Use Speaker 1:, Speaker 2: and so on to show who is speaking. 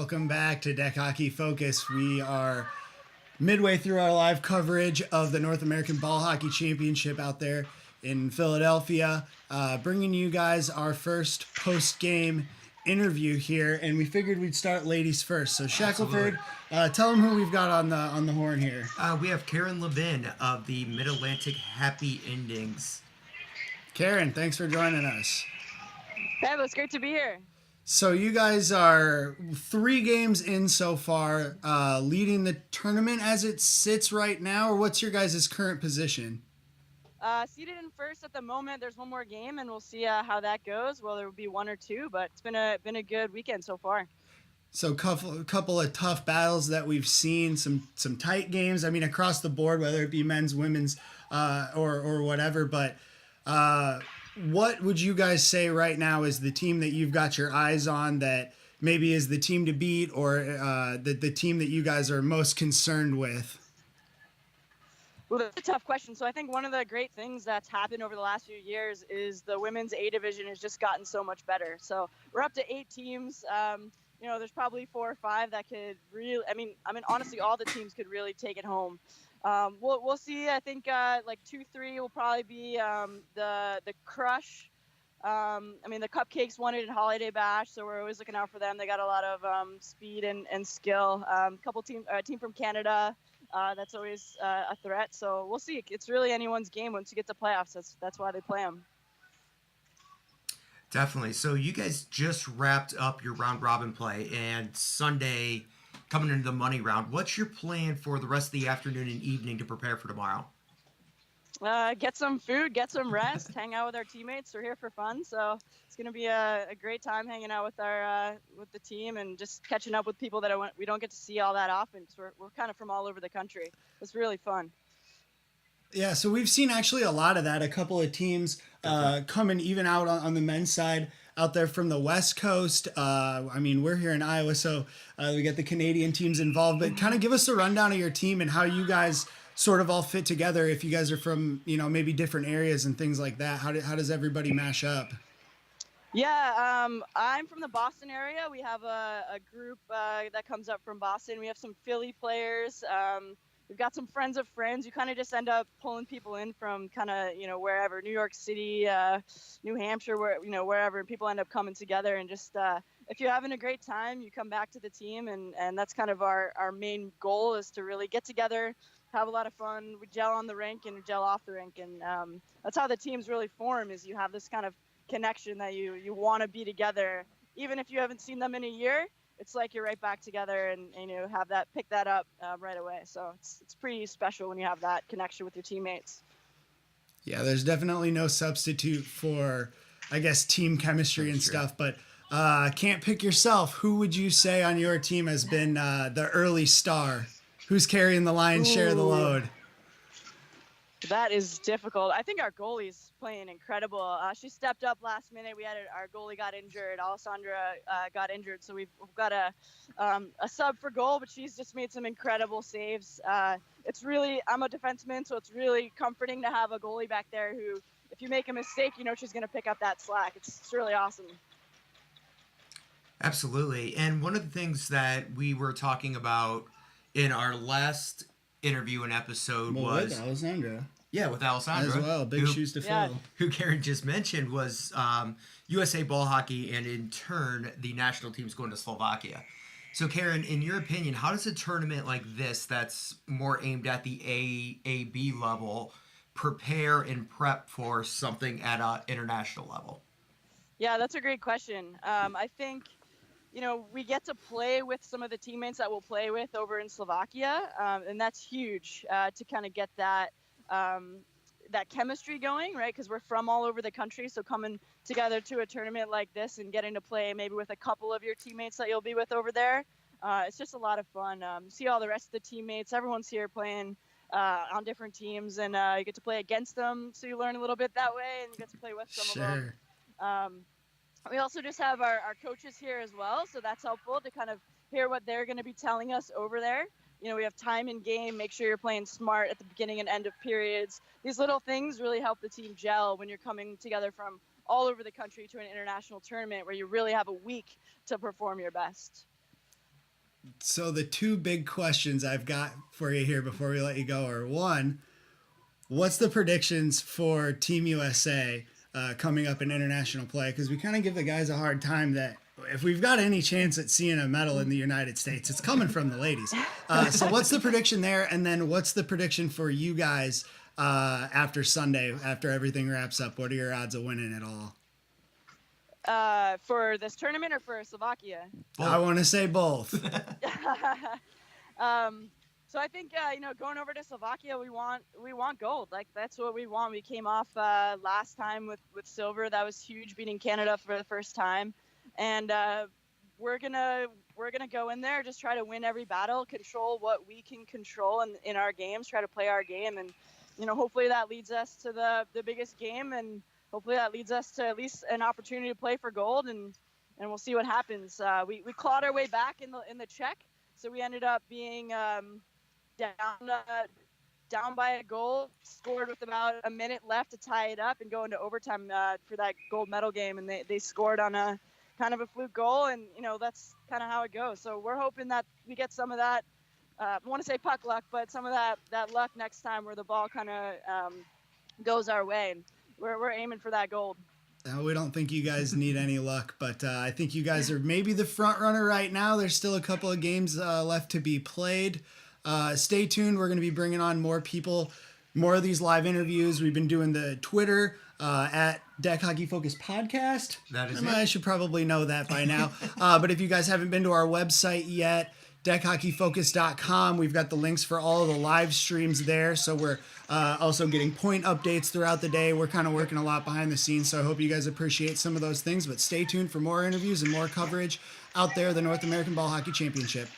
Speaker 1: Welcome back to Deck Hockey Focus. We are midway through our live coverage of the North American Ball Hockey Championship out there in Philadelphia, bringing you guys our first post-game interview here, and we figured we'd start ladies first. So Shackelford, tell them who we've got on the horn here.
Speaker 2: We have Karen Levin of the Mid-Atlantic Happy Endings.
Speaker 1: Karen, thanks for joining us.
Speaker 3: Bev, it's great to be here.
Speaker 1: So you guys are 3 games in so far, leading the tournament as it sits right now, or what's your guys' current position?
Speaker 3: Seated in first at the moment. There's one more game, and we'll see how that goes. Well, there will be 1 or 2, but it's been a good weekend so far.
Speaker 1: So couple of tough battles that we've seen, some tight games. I mean, across the board, whether it be men's, women's, or whatever. But what would you guys say right now is the team that you've got your eyes on that maybe is the team to beat, or the team that you guys are most concerned with?
Speaker 3: Well, that's a tough question. So I think one of the great things that's happened over the last few years is the women's A division has just gotten so much better. So we're up to 8 teams. There's probably 4 or 5 that could really. I mean, honestly, all the teams could really take it home. We'll see. I think like 2-3 will probably be the Crush. The Cupcakes won it in Holiday Bash, so we're always looking out for them. They got a lot of speed and skill. A team from Canada. That's always a threat. So we'll see. It's really anyone's game once you get to playoffs. That's why they play them.
Speaker 2: Definitely. So you guys just wrapped up your round robin play, and Sunday coming into the money round. What's your plan for the rest of the afternoon and evening to prepare for tomorrow?
Speaker 3: Get some food, get some rest, hang out with our teammates. We're here for fun, so it's going to be a great time hanging out with with the team and just catching up with people that we don't get to see all that often. So we're kind of from all over the country. It's really fun.
Speaker 1: Yeah, so we've seen actually a lot of that. A couple of teams coming even out on the men's side out there from the West Coast. We're here in Iowa, so we get the Canadian teams involved. But kind of give us a rundown of your team and how you guys sort of all fit together. If you guys are from, maybe different areas and things like that, how does everybody mash up?
Speaker 3: Yeah, I'm from the Boston area. We have a group that comes up from Boston. We have some Philly players. We've got some friends of friends. You kind of just end up pulling people in from kind of, wherever, New York City, New Hampshire, wherever. People end up coming together and just, if you're having a great time, you come back to the team. And that's kind of our main goal is to really get together, have a lot of fun. We gel on the rink and we gel off the rink. And that's how the teams really form, is you have this kind of connection that you want to be together. Even if you haven't seen them in a year, it's like you're right back together and have that, pick that up right away. So it's pretty special when you have that connection with your teammates.
Speaker 1: Yeah, there's definitely no substitute for, I guess, team chemistry and stuff. But can't pick yourself. Who would you say on your team has been the early star? Who's carrying the lion's share of the load?
Speaker 3: That is difficult. I think our goalie's playing incredible. She stepped up last minute. Our goalie got injured. Alessandra got injured, so we've got a sub for goal, but she's just made some incredible saves. I'm a defenseman, so it's really comforting to have a goalie back there who, if you make a mistake, she's going to pick up that slack. It's really awesome.
Speaker 2: Absolutely. And one of the things that we were talking about in our last interview and episode was
Speaker 1: with Alessandra.
Speaker 2: Yeah, with Alessandra
Speaker 1: as well. Big shoes to fill.
Speaker 2: Who Karen just mentioned was USA Ball Hockey, and in turn, the national team's going to Slovakia. So, Karen, in your opinion, how does a tournament like this, that's more aimed at the AAB level, prepare and prep for something at an international level?
Speaker 3: Yeah, that's a great question. I think we get to play with some of the teammates that we'll play with over in Slovakia, and that's huge to kind of get that chemistry going, right? Because we're from all over the country, so coming together to a tournament like this and getting to play maybe with a couple of your teammates that you'll be with over there, it's just a lot of fun. See all the rest of the teammates. Everyone's here playing on different teams, and you get to play against them, so you learn a little bit that way, and you get to play with some of them. We also just have our coaches here as well, so that's helpful to kind of hear what they're going to be telling us over there. We have time in game, make sure you're playing smart at the beginning and end of periods. These little things really help the team gel when you're coming together from all over the country to an international tournament where you really have a week to perform your best.
Speaker 1: So the two big questions I've got for you here before we let you go are, one, what's the predictions for Team USA coming up in international play? Because we kind of give the guys a hard time that if we've got any chance at seeing a medal in the United States, it's coming from the ladies. So what's the prediction there? And then what's the prediction for you guys after Sunday, after everything wraps up? What are your odds of winning it all?
Speaker 3: For this tournament or for Slovakia?
Speaker 1: I want to say both.
Speaker 3: So I think going over to Slovakia, we want gold. Like that's what we want. We came off last time with silver. That was huge, beating Canada for the first time, and we're gonna go in there, just try to win every battle, control what we can control in our games, try to play our game, and hopefully that leads us to the biggest game, and hopefully that leads us to at least an opportunity to play for gold, and we'll see what happens. We clawed our way back in the Czech, so we ended up being down by a goal, scored with about a minute left to tie it up and go into overtime for that gold medal game, and they scored on a kind of a fluke goal, and that's kind of how it goes. So we're hoping that we get some of that, I want to say puck luck, but some of that luck next time where the ball kind of goes our way, and we're aiming for that gold.
Speaker 1: We don't think you guys need any luck, but I think you guys are maybe the front runner right now. There's still a couple of games left to be played. Stay tuned. We're going to be bringing on more people, more of these live interviews. We've been doing the Twitter at Deck Hockey Focus Podcast.
Speaker 2: That is
Speaker 1: I should probably know that by now. But if you guys haven't been to our website yet, deckhockeyfocus.com, we've got the links for all of the live streams there. So we're also getting point updates throughout the day. We're kind of working a lot behind the scenes, so I hope you guys appreciate some of those things. But stay tuned for more interviews and more coverage out there, the North American Ball Hockey Championship.